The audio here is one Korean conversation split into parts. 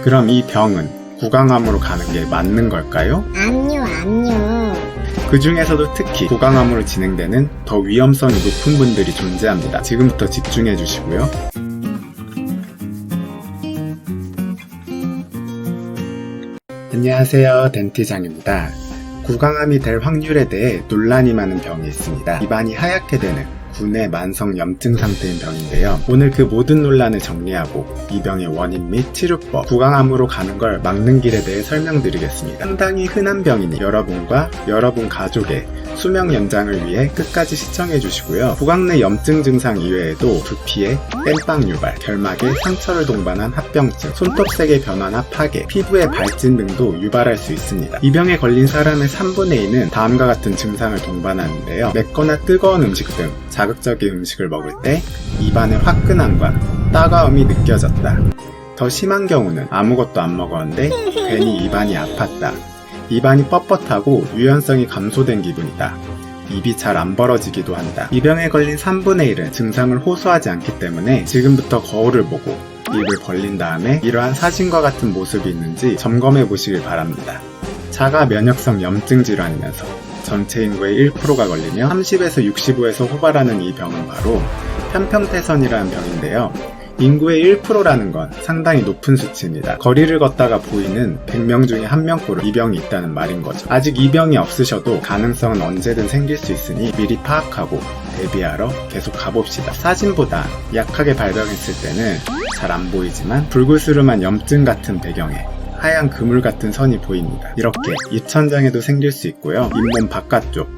그럼 이 병은 구강암으로 가는 게 맞는 걸까요? 아니요. 그 중에서도 특히 구강암으로 진행되는 더 위험성이 높은 분들이 존재합니다. 지금부터 집중해 주시고요. 안녕하세요, 덴티장입니다. 구강암이 될 확률에 대해 논란이 많은 병이 있습니다. 입안이 하얗게 되는 구내 만성 염증 상태인 병인데요. 오늘 그 모든 논란을 정리하고 이 병의 원인 및 치료법, 구강암으로 가는 걸 막는 길에 대해 설명드리겠습니다. 상당히 흔한 병이니 여러분과 여러분 가족의 수명 연장을 위해 끝까지 시청해 주시고요. 구강 내 염증 증상 이외에도 두피에 땜빵 유발, 결막에 상처를 동반한 합병증, 손톱색의 변화나 파괴, 피부의 발진 등도 유발할 수 있습니다. 이 병에 걸린 사람의 3분의 2는 다음과 같은 증상을 동반하는데요. 맵거나 뜨거운 음식 등 자극적인 음식을 먹을 때 입안의 화끈함과 따가움이 느껴졌다. 더 심한 경우는 아무것도 안 먹었는데 괜히 입안이 아팠다. 입안이 뻣뻣하고 유연성이 감소된 기분이다. 입이 잘 안 벌어지기도 한다. 이 병에 걸린 3분의 1은 증상을 호소하지 않기 때문에 지금부터 거울을 보고 입을 벌린 다음에 이러한 사진과 같은 모습이 있는지 점검해 보시길 바랍니다. 자가 면역성 염증 질환이면서 전체 인구의 1%가 걸리며 30에서 65에서 호발하는 이 병은 바로 편평태선이라는 병인데요. 인구의 1%라는 건 상당히 높은 수치입니다. 거리를 걷다가 보이는 100명 중에 1명꼴은 이 병이 있다는 말인 거죠. 아직 이 병이 없으셔도 가능성은 언제든 생길 수 있으니 미리 파악하고 대비하러 계속 가봅시다. 사진보다 약하게 발병했을 때는 잘 안 보이지만 붉으스름한 염증 같은 배경에 하얀 그물 같은 선이 보입니다. 이렇게 입천장에도 생길 수 있고요. 잇몸 바깥쪽,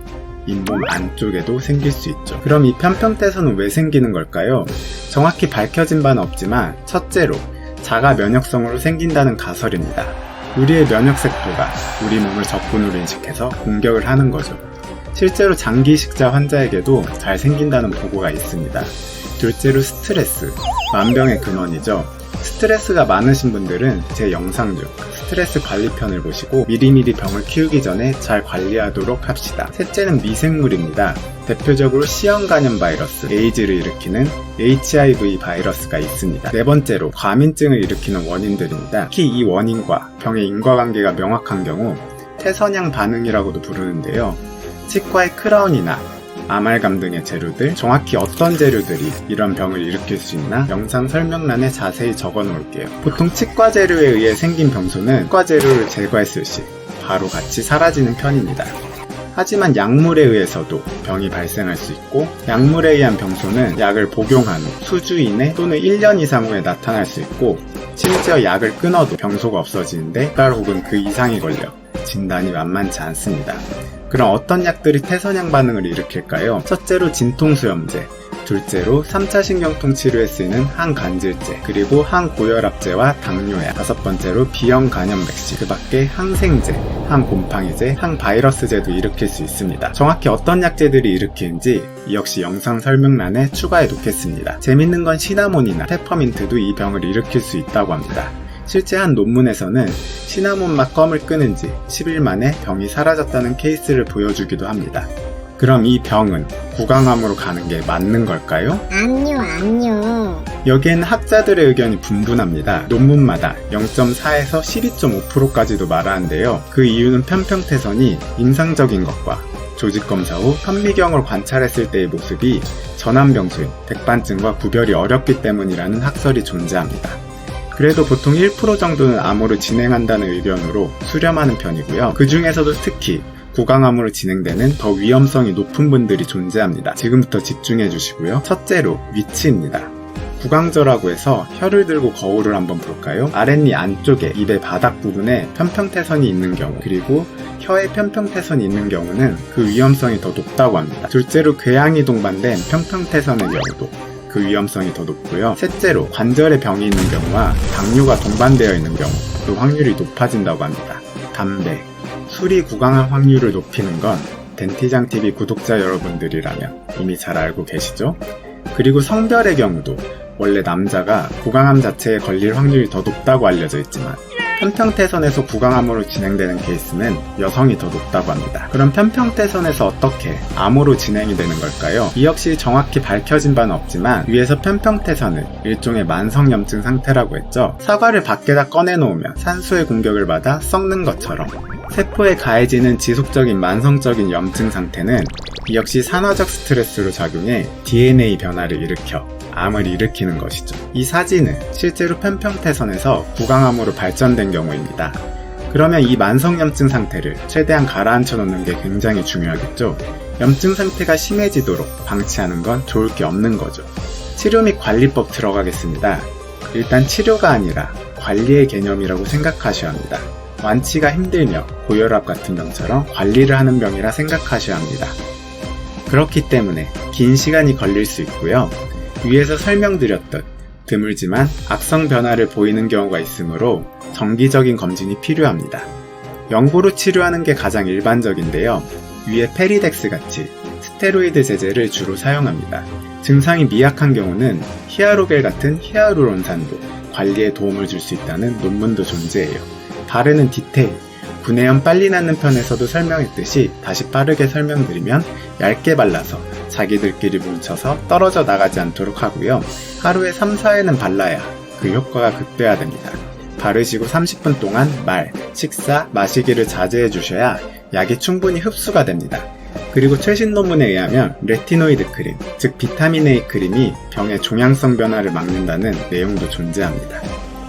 잇몸 안쪽에도 생길 수 있죠. 그럼 이 편평태선은 왜 생기는 걸까요? 정확히 밝혀진 바는 없지만 첫째로 자가 면역성으로 생긴다는 가설입니다. 우리의 면역세포가 우리 몸을 적군으로 인식해서 공격을 하는 거죠. 실제로 장기식자 환자에게도 잘 생긴다는 보고가 있습니다. 둘째로 스트레스, 만병의 근원이죠. 스트레스가 많으신 분들은 제 영상 중 스트레스 관리편을 보시고 미리미리 병을 키우기 전에 잘 관리하도록 합시다. 셋째는 미생물입니다. 대표적으로 C형 간염 바이러스, 에이즈를 일으키는 HIV 바이러스가 있습니다. 네 번째로 과민증을 일으키는 원인들입니다. 특히 이 원인과 병의 인과관계가 명확한 경우 태선양 반응이라고도 부르는데요. 치과의 크라운이나 아말감 등의 재료들, 정확히 어떤 재료들이 이런 병을 일으킬 수 있나 영상 설명란에 자세히 적어 놓을게요. 보통 치과 재료에 의해 생긴 병소는 치과 재료를 제거했을 시 바로 같이 사라지는 편입니다. 하지만 약물에 의해서도 병이 발생할 수 있고, 약물에 의한 병소는 약을 복용한 후 수주 이내 또는 1년 이상 후에 나타날 수 있고, 심지어 약을 끊어도 병소가 없어지는데 몇 달 혹은 그 이상이 걸려 진단이 만만치 않습니다. 그럼 어떤 약들이 태선양 반응을 일으킬까요? 첫째로 진통수염제, 둘째로 3차 신경통 치료에 쓰이는 항간질제, 그리고 항고혈압제와 당뇨약, 다섯 번째로 B형 간염 백신, 그 밖에 항생제, 항곰팡이제, 항바이러스제도 일으킬 수 있습니다. 정확히 어떤 약제들이 일으키는지 역시 영상 설명란에 추가해 놓겠습니다. 재밌는 건 시나몬이나 페퍼민트도 이 병을 일으킬 수 있다고 합니다. 실제 한 논문에서는 시나몬 맛 껌을 끊은 지 10일 만에 병이 사라졌다는 케이스를 보여주기도 합니다. 그럼 이 병은 구강암으로 가는 게 맞는 걸까요? 아니요. 여기에는 학자들의 의견이 분분합니다. 논문마다 0.4에서 12.5%까지도 말하는데요. 그 이유는 편평태선이 임상적인 것과 조직검사 후 현미경을 관찰했을 때의 모습이 전암병소인 백반증과 구별이 어렵기 때문이라는 학설이 존재합니다. 그래도 보통 1% 정도는 암으로 진행한다는 의견으로 수렴하는 편이고요. 그 중에서도 특히 구강암으로 진행되는 더 위험성이 높은 분들이 존재합니다. 지금부터 집중해 주시고요. 첫째로 위치입니다. 구강저라고 해서 혀를 들고 거울을 한번 볼까요? 아랫니 안쪽에 입의 바닥 부분에 편평태선이 있는 경우, 그리고 혀에 편평태선이 있는 경우는 그 위험성이 더 높다고 합니다. 둘째로 궤양이 동반된 편평태선의 경우도 그 위험성이 더 높고요. 셋째로 관절에 병이 있는 경우와 당뇨가 동반되어 있는 경우 그 확률이 높아진다고 합니다. 담배, 술이 구강암 확률을 높이는 건 덴티장TV 구독자 여러분들이라면 이미 잘 알고 계시죠? 그리고 성별의 경우도 원래 남자가 구강암 자체에 걸릴 확률이 더 높다고 알려져 있지만 편평태선에서 구강암으로 진행되는 케이스는 여성이 더 높다고 합니다. 그럼 편평태선에서 어떻게 암으로 진행이 되는 걸까요? 이 역시 정확히 밝혀진 바는 없지만 위에서 편평태선은 일종의 만성염증 상태라고 했죠. 사과를 밖에다 꺼내놓으면 산소의 공격을 받아 썩는 것처럼 세포에 가해지는 지속적인 만성적인 염증 상태는 이 역시 산화적 스트레스로 작용해 DNA 변화를 일으켜 암을 일으키는 것이죠. 이 사진은 실제로 편평태선에서 구강암으로 발전된 경우입니다. 그러면 이 만성염증 상태를 최대한 가라앉혀 놓는 게 굉장히 중요하겠죠. 염증 상태가 심해지도록 방치하는 건 좋을 게 없는 거죠. 치료 및 관리법 들어가겠습니다. 일단 치료가 아니라 관리의 개념이라고 생각하셔야 합니다. 완치가 힘들며 고혈압 같은 병처럼 관리를 하는 병이라 생각하셔야 합니다. 그렇기 때문에 긴 시간이 걸릴 수 있고요. 위에서 설명드렸듯 드물지만 악성 변화를 보이는 경우가 있으므로 정기적인 검진이 필요합니다. 연고로 치료하는 게 가장 일반적인데요. 위에 페리덱스 같이 스테로이드 제제를 주로 사용합니다. 증상이 미약한 경우는 히아로겔 같은 히아루론산도 관리에 도움을 줄 수 있다는 논문도 존재해요. 바르는 디테일, 구내염 빨리 낫는 편에서도 설명했듯이 다시 빠르게 설명드리면 얇게 발라서 자기들끼리 뭉쳐서 떨어져 나가지 않도록 하고요. 하루에 3, 4회는 발라야 그 효과가 극대화됩니다. 바르시고 30분 동안 말, 식사, 마시기를 자제해 주셔야 약이 충분히 흡수가 됩니다. 그리고 최신 논문에 의하면 레티노이드 크림, 즉 비타민 A 크림이 병의 종양성 변화를 막는다는 내용도 존재합니다.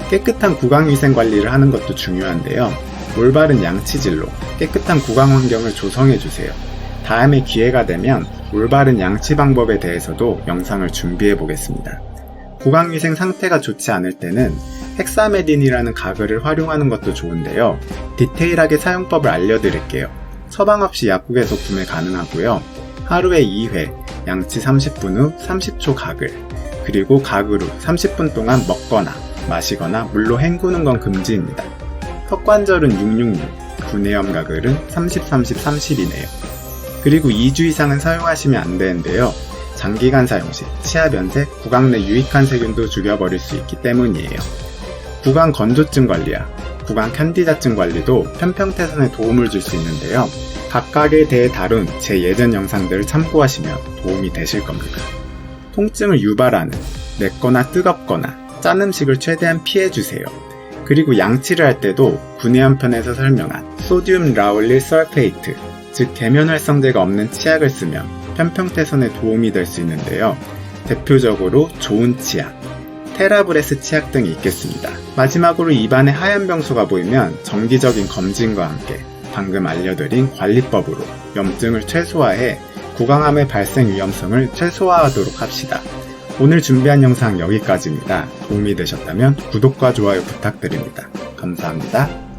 깨끗한 구강위생 관리를 하는 것도 중요한데요. 올바른 양치질로 깨끗한 구강 환경을 조성해 주세요. 다음에 기회가 되면 올바른 양치 방법에 대해서도 영상을 준비해 보겠습니다. 구강위생 상태가 좋지 않을 때는 헥사메딘이라는 가글을 활용하는 것도 좋은데요. 디테일하게 사용법을 알려드릴게요. 처방 없이 약국에서 구매 가능하고요. 하루에 2회, 양치 30분 후 30초 가글, 그리고 가글 후 30분 동안 먹거나 마시거나 물로 헹구는 건 금지입니다. 턱관절은 666, 구내염 가글은 30, 30, 30이네요. 그리고 2주 이상은 사용하시면 안 되는데요. 장기간 사용 시 치아 변색, 구강 내 유익한 세균도 죽여버릴 수 있기 때문이에요. 구강 건조증 관리와 구강 캔디다증 관리도 편평태선에 도움을 줄 수 있는데요. 각각에 대해 다룬 제 예전 영상들을 참고하시면 도움이 되실 겁니다. 통증을 유발하는 맵거나 뜨겁거나 짠 음식을 최대한 피해주세요. 그리고 양치를 할 때도 구내염 편에서 설명한 소듐 라울릴 설페이트, 즉 계면활성제가 없는 치약을 쓰면 편평태선에 도움이 될 수 있는데요. 대표적으로 좋은 치약, 테라브레스 치약 등이 있겠습니다. 마지막으로 입안에 하얀 병소가 보이면 정기적인 검진과 함께 방금 알려드린 관리법으로 염증을 최소화해 구강암의 발생 위험성을 최소화하도록 합시다. 오늘 준비한 영상 여기까지입니다. 도움이 되셨다면 구독과 좋아요 부탁드립니다. 감사합니다.